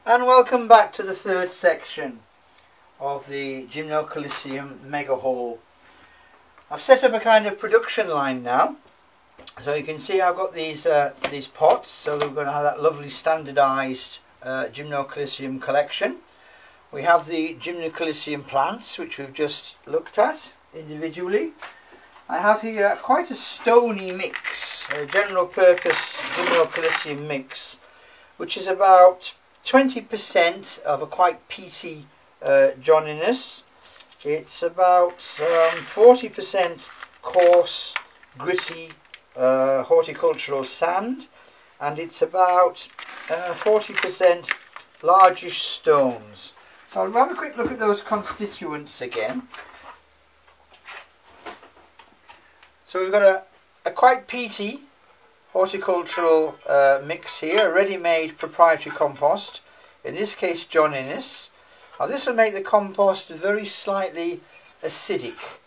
And welcome back to the third section of the Gymnocalycium mega haul. I've set up a kind of production line now, so you can see I've got these pots, so we're going to have that lovely standardised Gymnocalycium collection. We have the Gymnocalycium plants, which we've just looked at individually. I have here quite a stony mix, a general purpose Gymnocalycium mix, which is about 20% of a quite peaty johnniness. It's about 40% coarse, gritty horticultural sand, and it's about 40% largish stones. So I'll have a quick look at those constituents again. So we've got a quite peaty horticultural mix here, a ready-made proprietary compost, in this case johnniness. Now this will make the compost very slightly acidic.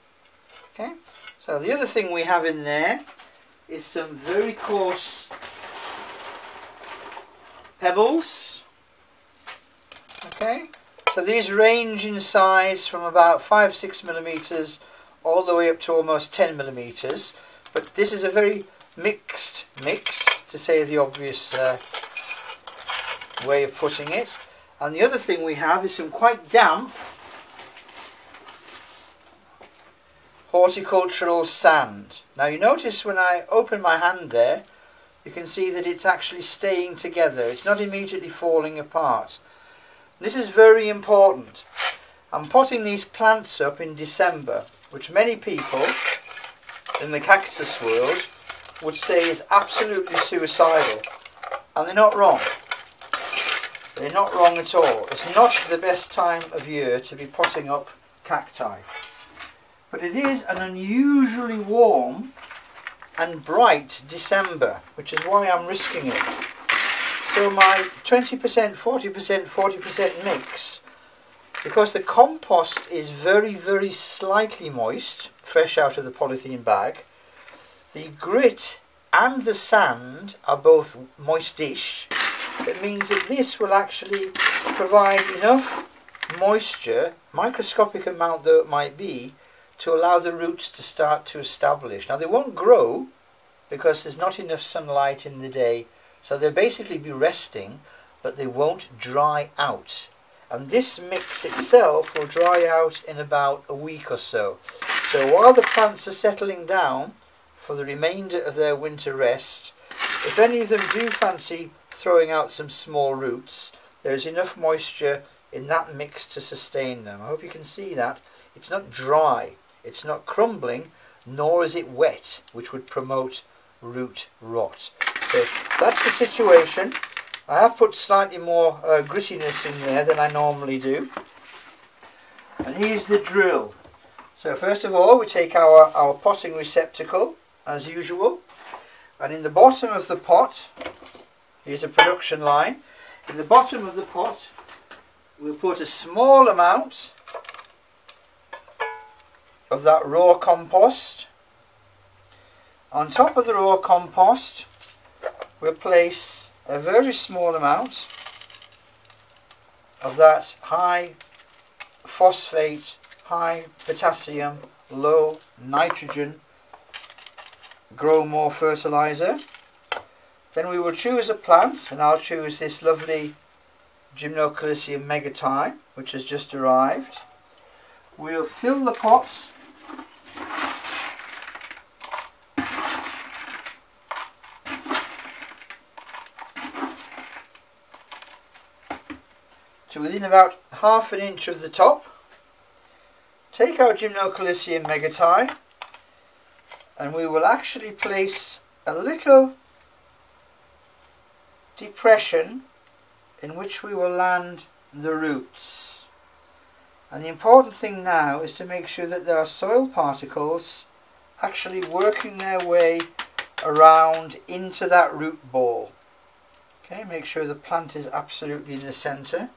Okay, so the other thing we have in there is some very coarse pebbles. Okay, so these range in size from about 5-6 millimeters all the way up to almost 10 millimeters, but this is a very mixed mix, to say the obvious way of putting it. And the other thing we have is some quite damp horticultural sand. Now you notice when I open my hand there, you can see that it's actually staying together. It's not immediately falling apart. This is very important. I'm potting these plants up in December, which many people in the cactus world would say is absolutely suicidal, and they're not wrong. They're not wrong at all. It's not the best time of year to be potting up cacti, but it is an unusually warm and bright December, which is why I'm risking it. So my 20%, 40%, 40% mix, because the compost is very slightly moist, fresh out of the polythene bag, the grit and the sand are both moistish. It means that this will actually provide enough moisture, microscopic amount though it might be, to allow the roots to start to establish. Now they won't grow because there's not enough sunlight in the day, so they'll basically be resting, but they won't dry out. And this mix itself will dry out in about a week or so. So while the plants are settling down for the remainder of their winter rest, if any of them do fancy throwing out some small roots, there is enough moisture in that mix to sustain them. I hope you can see that. It's not dry, it's not crumbling, nor is it wet, which would promote root rot. So that's the situation. I have put slightly more grittiness in there than I normally do. And here's the drill. So first of all we take our potting receptacle as usual, and in the bottom of the pot, here's a production line, in the bottom of the pot we'll put a small amount of that raw compost. On top of the raw compost we'll place a very small amount of that high phosphate, high potassium, low nitrogen grow more fertilizer. Then we will choose a plant, and I'll choose this lovely Gymnocalycium megati, which has just arrived. We'll fill the pot to within about ½ an inch of the top. Take our Gymnocalycium megati, and we will actually place a little depression in which we will land the roots. And the important thing now is to make sure that there are soil particles actually working their way around into that root ball. Okay, make sure the plant is absolutely in the centre.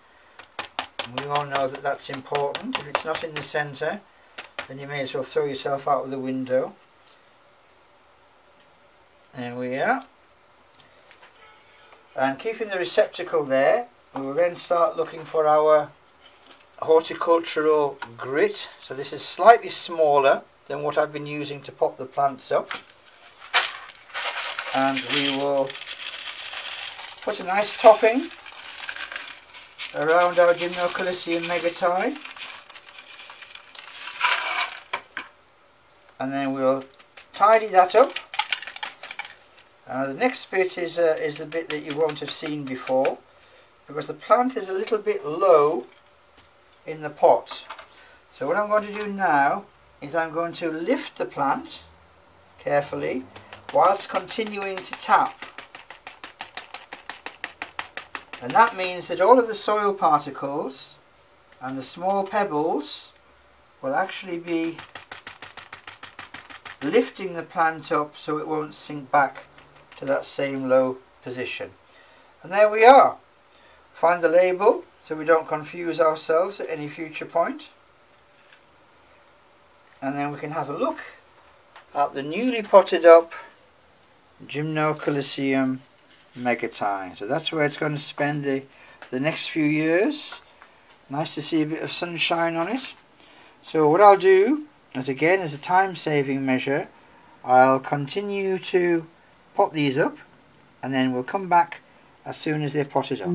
We all know that that's important. If it's not in the centre, then you may as well throw yourself out of the window. There we are. And keeping the receptacle there, we will then start looking for our horticultural grit. So this is slightly smaller than what I've been using to pot the plants up, and we will put a nice topping around our Gymnocalycium megati, and then we'll tidy that up. The next bit is the bit that you won't have seen before, because the plant is a little bit low in the pot. So what I'm going to do now is I'm going to lift the plant carefully whilst continuing to tap. And that means that all of the soil particles and the small pebbles will actually be lifting the plant up so it won't sink back to that same low position. And there we are. Find the label so we don't confuse ourselves at any future point. And then we can have a look at the newly potted up Gymnocalycium megati. So that's where it's going to spend the next few years. Nice to see a bit of sunshine on it. So what I'll do, as again as a time saving measure, I'll continue to pot these up, and then we'll come back as soon as they're potted up.